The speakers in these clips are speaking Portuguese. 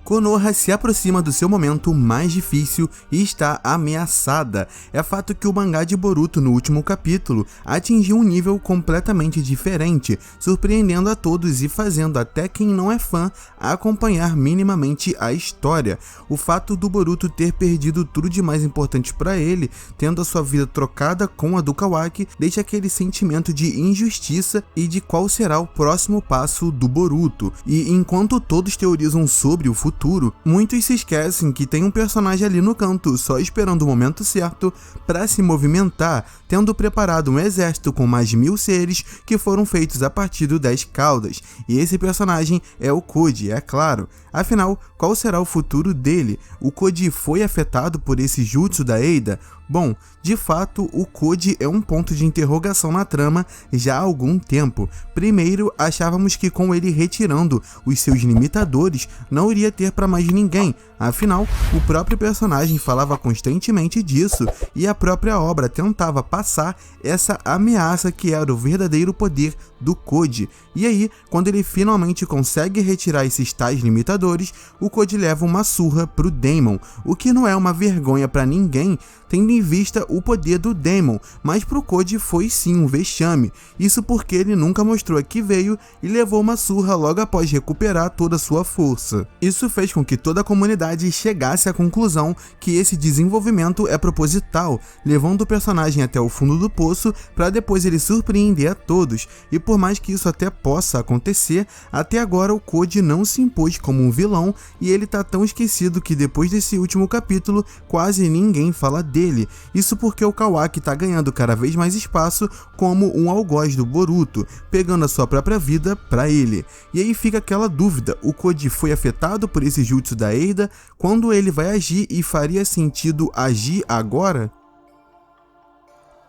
Konoha se aproxima do seu momento mais difícil e está ameaçada. É fato que o mangá de Boruto no último capítulo atingiu um nível completamente diferente, surpreendendo a todos e fazendo até quem não é fã acompanhar minimamente a história. O fato do Boruto ter perdido tudo de mais importante para ele, tendo a sua vida trocada com a do Kawaki, deixa aquele sentimento de injustiça e de qual será o próximo passo do Boruto. E enquanto todos teorizam sobre o futuro, muitos se esquecem que tem um personagem ali no canto, só esperando o momento certo para se movimentar, tendo preparado um exército com mais de 1000 seres que foram feitos a partir do 10 caudas. E esse personagem é o Koji, é claro. Afinal, qual será o futuro dele? O Koji foi afetado por esse jutsu da Eida? Bom, de fato, o Koji é um ponto de interrogação na trama já há algum tempo. Primeiro, achávamos que com ele retirando os seus limitadores, não iria ter para mais ninguém. Afinal, o próprio personagem falava constantemente disso e a própria obra tentava passar essa ameaça que era o verdadeiro poder do Koji. E aí, quando ele finalmente consegue retirar esses tais limitadores, o Koji leva uma surra pro Daemon, o que não é uma vergonha para ninguém, tendo em vista o poder do Daemon, mas pro Koji foi sim um vexame. Isso porque ele nunca mostrou a que veio e levou uma surra logo após recuperar toda a sua força. Isso fez com que toda a comunidade chegasse à conclusão que esse desenvolvimento é proposital, levando o personagem até o fundo do poço para depois ele surpreender a todos. E por mais que isso até possa acontecer, até agora o Koji não se impôs como um vilão e ele tá tão esquecido que depois desse último capítulo quase ninguém fala dele. Isso porque o Kawaki tá ganhando cada vez mais espaço como um algoz do Boruto, pegando a sua própria vida pra ele. E aí fica aquela dúvida, o Koji foi afetado por esse jutsu da Eida? Quando ele vai agir e faria sentido agir agora?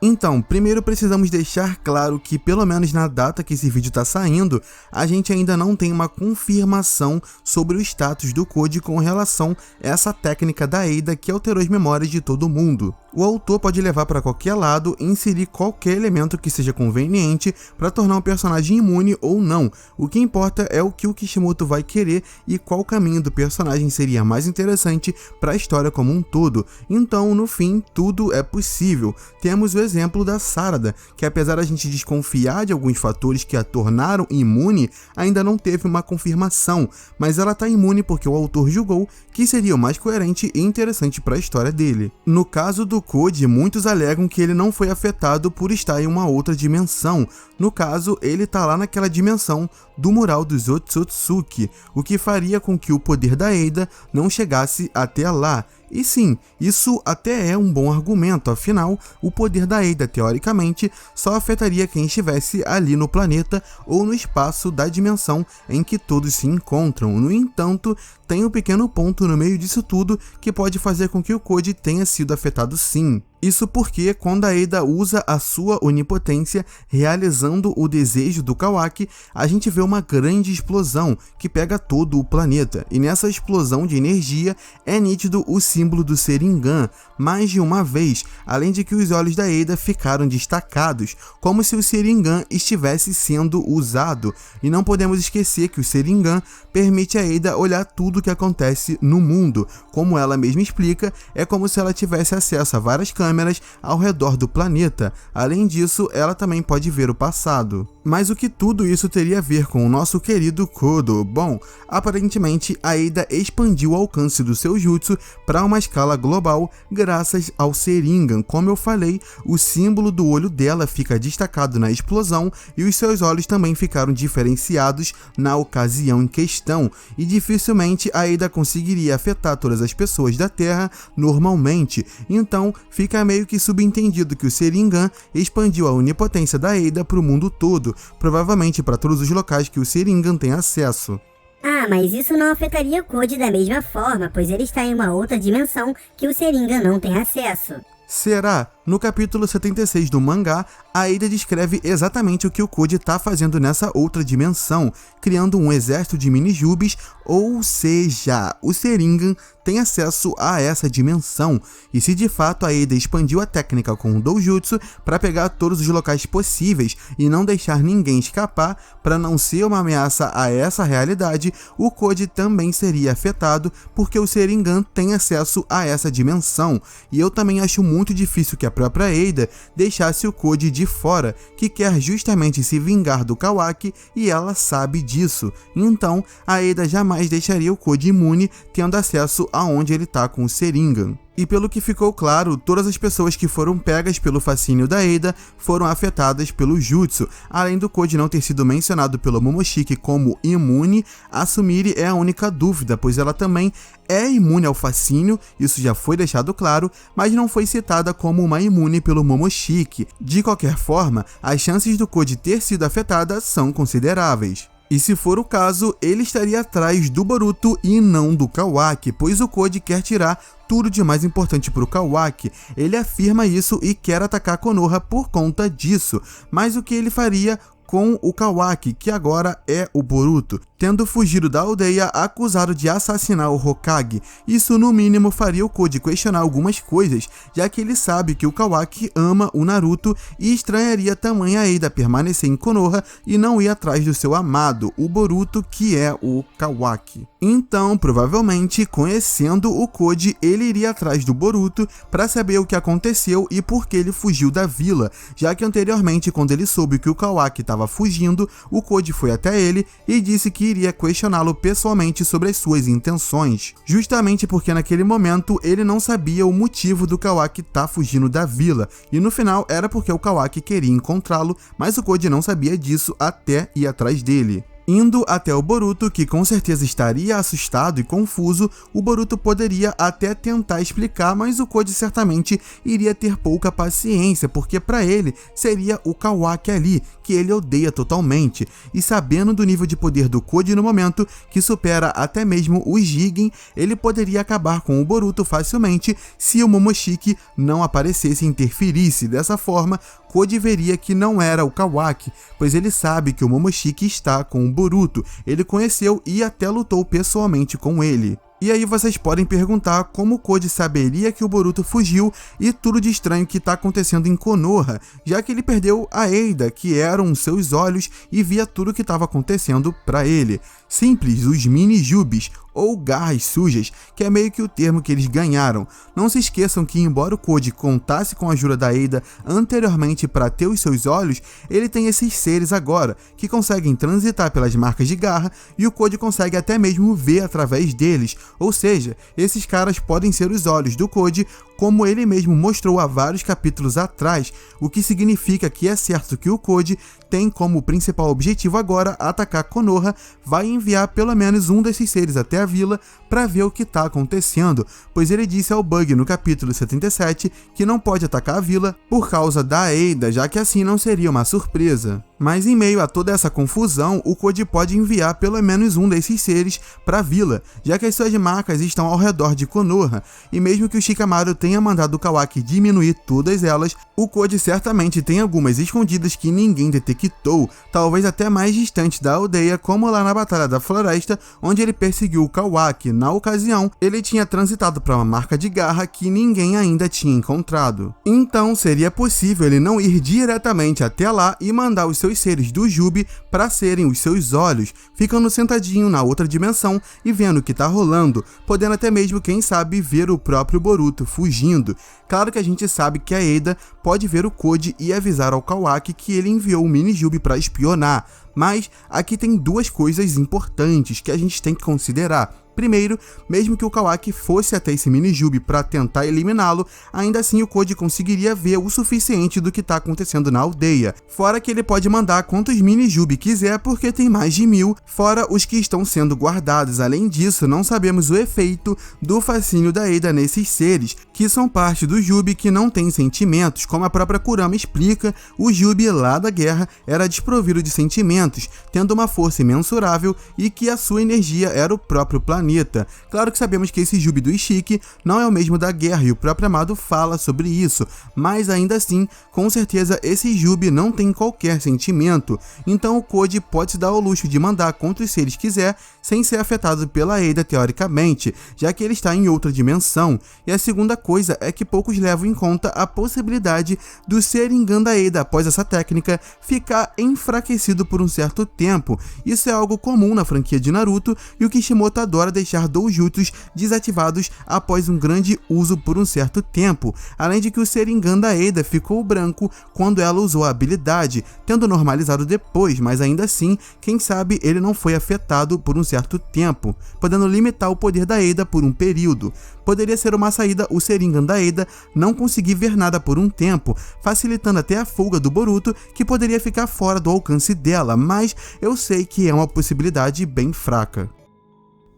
Então, primeiro precisamos deixar claro que, pelo menos na data que esse vídeo está saindo, a gente ainda não tem uma confirmação sobre o status do Koji com relação a essa técnica da Eida que alterou as memórias de todo mundo. O autor pode levar para qualquer lado e inserir qualquer elemento que seja conveniente para tornar um personagem imune ou não. O que importa é o que o Kishimoto vai querer e qual caminho do personagem seria mais interessante para a história como um todo. Então, no fim, tudo é possível. Temos o exemplo da Sarada, que apesar da gente desconfiar de alguns fatores que a tornaram imune, ainda não teve uma confirmação, mas ela está imune porque o autor julgou que seria o mais coerente e interessante para a história dele. No caso do Koji, muitos alegam que ele não foi afetado por estar em uma outra dimensão. No caso, ele tá lá naquela dimensão do mural dos Otsutsuki, o que faria com que o poder da Eida não chegasse até lá. E sim, isso até é um bom argumento, afinal, o poder da Eida, teoricamente, só afetaria quem estivesse ali no planeta ou no espaço da dimensão em que todos se encontram. No entanto, tem um pequeno ponto no meio disso tudo que pode fazer com que o Koji tenha sido afetado sim. Isso porque quando a Eida usa a sua onipotência realizando o desejo do Kawaki, a gente vê uma grande explosão que pega todo o planeta. E nessa explosão de energia é nítido o símbolo do Sharingan, mais de uma vez, além de que os olhos da Eida ficaram destacados, como se o Sharingan estivesse sendo usado. E não podemos esquecer que o Sharingan permite a Eida olhar tudo o que acontece no mundo. Como ela mesma explica, é como se ela tivesse acesso a várias câmeras ao redor do planeta. Além disso, ela também pode ver o passado. Mas o que tudo isso teria a ver com o nosso querido Kodo? Bom, aparentemente a Eida expandiu o alcance do seu jutsu para uma escala global graças ao Sharingan. Como eu falei, o símbolo do olho dela fica destacado na explosão e os seus olhos também ficaram diferenciados na ocasião em questão, e dificilmente a Eida conseguiria afetar todas as pessoas da Terra normalmente. Então, fica meio que subentendido que o Sharingan expandiu a onipotência da Eida para o mundo todo, provavelmente para todos os locais que o Sharingan tem acesso. Ah, mas isso não afetaria o Koji da mesma forma, pois ele está em uma outra dimensão que o Sharingan não tem acesso. Será? No capítulo 76 do mangá, a Eida descreve exatamente o que o Code está fazendo nessa outra dimensão, criando um exército de Minijubes, ou seja, o Sharingan tem acesso a essa dimensão, e se de fato a Eida expandiu a técnica com o Doujutsu para pegar todos os locais possíveis e não deixar ninguém escapar, para não ser uma ameaça a essa realidade, o Code também seria afetado porque o Sharingan tem acesso a essa dimensão, e eu também acho muito difícil que a própria Eida deixasse o Code de fora, que quer justamente se vingar do Kawaki e ela sabe disso, então a Eida jamais deixaria o Code imune tendo acesso aonde ele tá com o Sharingan. E pelo que ficou claro, todas as pessoas que foram pegas pelo fascínio da Eida foram afetadas pelo Jutsu. Além do Code não ter sido mencionado pelo Momoshiki como imune, a Sumire é a única dúvida, pois ela também é imune ao fascínio, isso já foi deixado claro, mas não foi citada como uma imune pelo Momoshiki. De qualquer forma, as chances do Code ter sido afetada são consideráveis. E se for o caso, ele estaria atrás do Boruto e não do Kawaki, pois o Code quer tirar tudo de mais importante para o Kawaki. Ele afirma isso e quer atacar Konoha por conta disso, mas o que ele faria com o Kawaki, que agora é o Boruto, tendo fugido da aldeia acusado de assassinar o Hokage. Isso no mínimo faria o Code questionar algumas coisas, já que ele sabe que o Kawaki ama o Naruto e estranharia também a Eida permanecer em Konoha e não ir atrás do seu amado, o Boruto, que é o Kawaki. Então, provavelmente, conhecendo o Code, ele iria atrás do Boruto para saber o que aconteceu e por que ele fugiu da vila, já que anteriormente, quando ele soube que o Kawaki estava fugindo, o Code foi até ele e disse que iria questioná-lo pessoalmente sobre as suas intenções, justamente porque naquele momento ele não sabia o motivo do Kawaki estar fugindo da vila, e no final era porque o Kawaki queria encontrá-lo, mas o Code não sabia disso até ir atrás dele. Indo até o Boruto, que com certeza estaria assustado e confuso, o Boruto poderia até tentar explicar, mas o Code certamente iria ter pouca paciência, porque para ele seria o Kawaki ali, que ele odeia totalmente, e sabendo do nível de poder do Code no momento, que supera até mesmo o Jigen, ele poderia acabar com o Boruto facilmente se o Momoshiki não aparecesse e interferisse. Dessa forma, Code veria que não era o Kawaki, pois ele sabe que o Momoshiki está com o Boruto, ele conheceu e até lutou pessoalmente com ele. E aí vocês podem perguntar como o Code saberia que o Boruto fugiu e tudo de estranho que está acontecendo em Konoha, já que ele perdeu a Eida, que eram seus olhos, e via tudo o que estava acontecendo para ele. Simples, os Minijubes, ou garras sujas, que é meio que o termo que eles ganharam. Não se esqueçam que, embora o Code contasse com a ajuda da Eida anteriormente para ter os seus olhos, ele tem esses seres agora, que conseguem transitar pelas marcas de garra, e o Code consegue até mesmo ver através deles, ou seja, esses caras podem ser os olhos do Code, como ele mesmo mostrou há vários capítulos atrás, o que significa que é certo que o Code tem como principal objetivo agora atacar Konoha, vai enviar pelo menos um desses seres até a vila para ver o que está acontecendo, pois ele disse ao Bug no capítulo 77 que não pode atacar a vila por causa da Eida, já que assim não seria uma surpresa. Mas em meio a toda essa confusão, o Code pode enviar pelo menos um desses seres para a vila, já que as suas marcas estão ao redor de Konoha, e mesmo que o Shikamaru tenha mandado o Kawaki diminuir todas elas, o Code certamente tem algumas escondidas que ninguém detectou, talvez até mais distante da aldeia, como lá na Batalha da Floresta, onde ele perseguiu o Kawaki. Na ocasião, ele tinha transitado para uma marca de garra que ninguém ainda tinha encontrado. Então seria possível ele não ir diretamente até lá e mandar os seus seres do Jube para serem os seus olhos, ficando sentadinho na outra dimensão e vendo o que tá rolando, podendo até mesmo, quem sabe, ver o próprio Boruto fugindo. Claro que a gente sabe que a Eida pode ver o Code e avisar ao Kawaki que ele enviou o Minijube para espionar, mas aqui tem duas coisas importantes que a gente tem que considerar. Primeiro, mesmo que o Kawaki fosse até esse Minijube para tentar eliminá-lo, ainda assim o Code conseguiria ver o suficiente do que está acontecendo na aldeia. Fora que ele pode mandar quantos Minijube quiser, porque tem mais de 1000, fora os que estão sendo guardados. Além disso, não sabemos o efeito do fascínio da Eida nesses seres. que são parte do Jubi que não tem sentimentos. Como a própria Kurama explica, o Jubi lá da guerra era desprovido de sentimentos, tendo uma força imensurável e que a sua energia era o próprio planeta. Claro que sabemos que esse Jubi do Ishiki não é o mesmo da guerra e o próprio Amado fala sobre isso, mas ainda assim, com certeza esse Jubi não tem qualquer sentimento. Então o Koji pode se dar ao luxo de mandar contra os seres quiser, sem ser afetado pela Eida teoricamente, já que ele está em outra dimensão. E a segunda coisa é que poucos levam em conta a possibilidade do Sharingan da Eida após essa técnica ficar enfraquecido por um certo tempo. Isso é algo comum na franquia de Naruto e o Kishimoto adora deixar doujutsus desativados após um grande uso por um certo tempo, além de que o Sharingan da Eida ficou branco quando ela usou a habilidade, tendo normalizado depois, mas ainda assim, quem sabe ele não foi afetado por um certo tempo, podendo limitar o poder da Eida por um período. Poderia ser uma saída o Sharingan da Eida não conseguir ver nada por um tempo, facilitando até a fuga do Boruto, que poderia ficar fora do alcance dela, mas eu sei que é uma possibilidade bem fraca.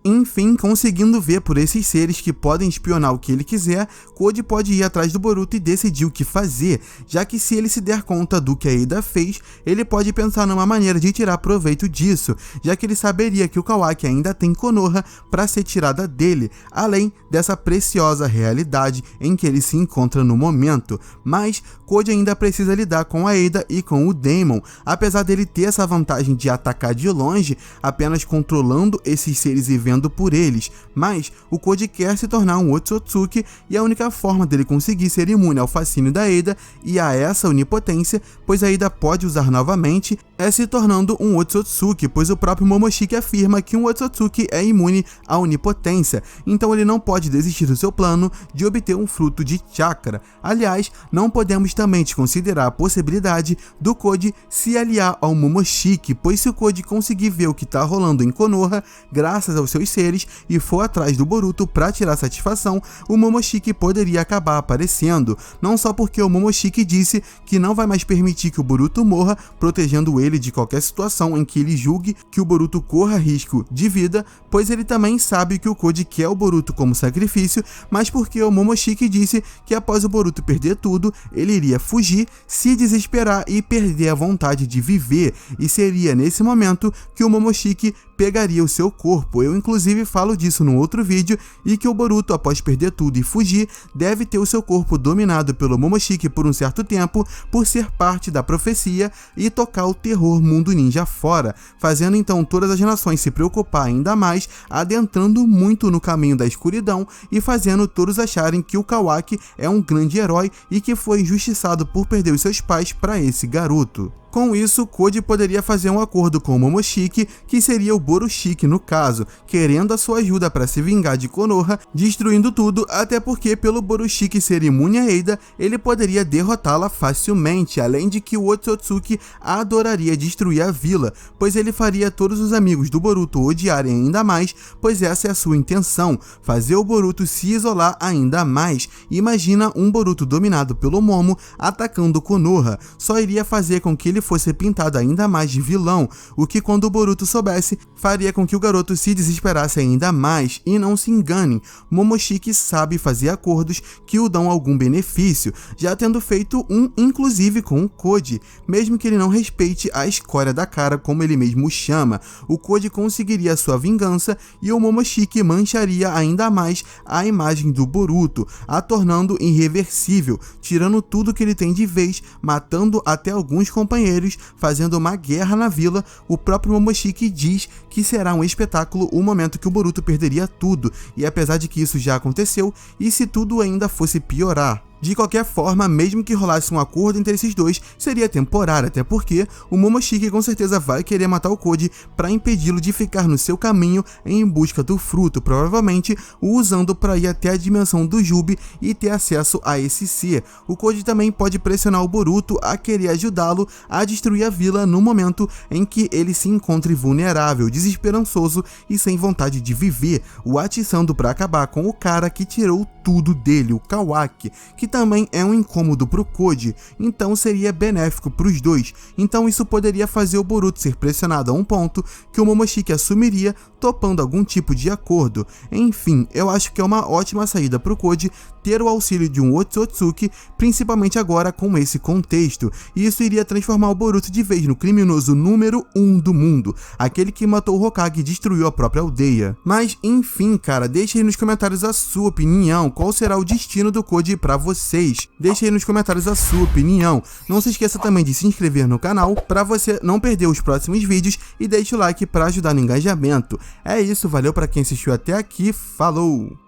Enfim, conseguindo ver por esses seres que podem espionar o que ele quiser, Koji pode ir atrás do Boruto e decidir o que fazer, já que se ele se der conta do que a Eida fez, ele pode pensar numa maneira de tirar proveito disso, já que ele saberia que o Kawaki ainda tem Konoha para ser tirada dele, além dessa preciosa realidade em que ele se encontra no momento. Mas Koji ainda precisa lidar com a Eida e com o Daemon, apesar dele ter essa vantagem de atacar de longe, apenas controlando esses seres e vendo por eles, mas o Koji quer se tornar um Otsutsuki e a única forma dele conseguir ser imune ao fascínio da Eida e a essa onipotência, pois a Eida pode usar novamente, é se tornando um Otsutsuki, pois o próprio Momoshiki afirma que um Otsutsuki é imune à onipotência, então ele não pode desistir do seu plano de obter um fruto de chakra. Aliás, não podemos também desconsiderar a possibilidade do Koji se aliar ao Momoshiki, pois se o Koji conseguir ver o que está rolando em Konoha, graças aos seus seres, e for atrás do Boruto para tirar satisfação, o Momoshiki poderia acabar aparecendo, não só porque o Momoshiki disse que não vai mais permitir que o Boruto morra, protegendo ele de qualquer situação em que ele julgue que o Boruto corra risco de vida, pois ele também sabe que o Koji quer o Boruto como sacrifício, mas porque o Momoshiki disse que após o Boruto perder tudo, ele iria fugir, se desesperar e perder a vontade de viver, e seria nesse momento que o Momoshiki pegaria o seu corpo. Eu inclusive falo disso num outro vídeo, e que o Boruto, após perder tudo e fugir, deve ter o seu corpo dominado pelo Momoshiki por um certo tempo, por ser parte da profecia e tocar o terror mundo ninja fora, fazendo então todas as nações se preocupar ainda mais, adentrando muito no caminho da escuridão e fazendo todos acharem que o Kawaki é um grande herói e que foi injustiçado por perder os seus pais para esse garoto. Com isso, Koji poderia fazer um acordo com o Momoshiki, que seria o Borushiki no caso, querendo a sua ajuda para se vingar de Konoha, destruindo tudo, até porque pelo Borushiki ser imune a Eida, ele poderia derrotá-la facilmente, além de que o Otsutsuki adoraria destruir a vila, pois ele faria todos os amigos do Boruto odiarem ainda mais, pois essa é a sua intenção, fazer o Boruto se isolar ainda mais. Imagina um Boruto dominado pelo Momo atacando Konoha, só iria fazer com que ele fosse pintado ainda mais de vilão, o que quando o Boruto soubesse, faria com que o garoto se desesperasse ainda mais. E não se enganem, Momoshiki sabe fazer acordos que o dão algum benefício, já tendo feito um inclusive com o Koji, mesmo que ele não respeite a escória da cara como ele mesmo chama. O Koji conseguiria sua vingança e o Momoshiki mancharia ainda mais a imagem do Boruto, a tornando irreversível, tirando tudo que ele tem de vez, matando até alguns companheiros, fazendo uma guerra na vila. O próprio Momoshiki diz que será um espetáculo o momento que o Boruto perderia tudo, e apesar de que isso já aconteceu, e se tudo ainda fosse piorar. De qualquer forma, mesmo que rolasse um acordo entre esses dois, seria temporário, até porque o Momoshiki com certeza vai querer matar o Koji para impedi-lo de ficar no seu caminho em busca do fruto, provavelmente o usando para ir até a dimensão do Jubi e ter acesso a esse ser. O Koji também pode pressionar o Boruto a querer ajudá-lo a destruir a vila no momento em que ele se encontre vulnerável, desesperançoso e sem vontade de viver, o atiçando para acabar com o cara que tirou tudo dele, o Kawaki, que também é um incômodo pro Koji, então seria benéfico pros dois. Então isso poderia fazer o Boruto ser pressionado a um ponto que o Momoshiki assumiria, topando algum tipo de acordo. Enfim, eu acho que é uma ótima saída pro Koji ter o auxílio de um Otsutsuki, principalmente agora com esse contexto, e isso iria transformar o Boruto de vez no criminoso número 1 do mundo, aquele que matou o Hokage e destruiu a própria aldeia. Mas enfim, cara, deixa aí nos comentários a sua opinião, qual será o destino do Koji pra vocês? Deixa aí nos comentários a sua opinião. Não se esqueça também de se inscrever no canal pra você não perder os próximos vídeos e deixa o like pra ajudar no engajamento. É isso, valeu pra quem assistiu até aqui, falou!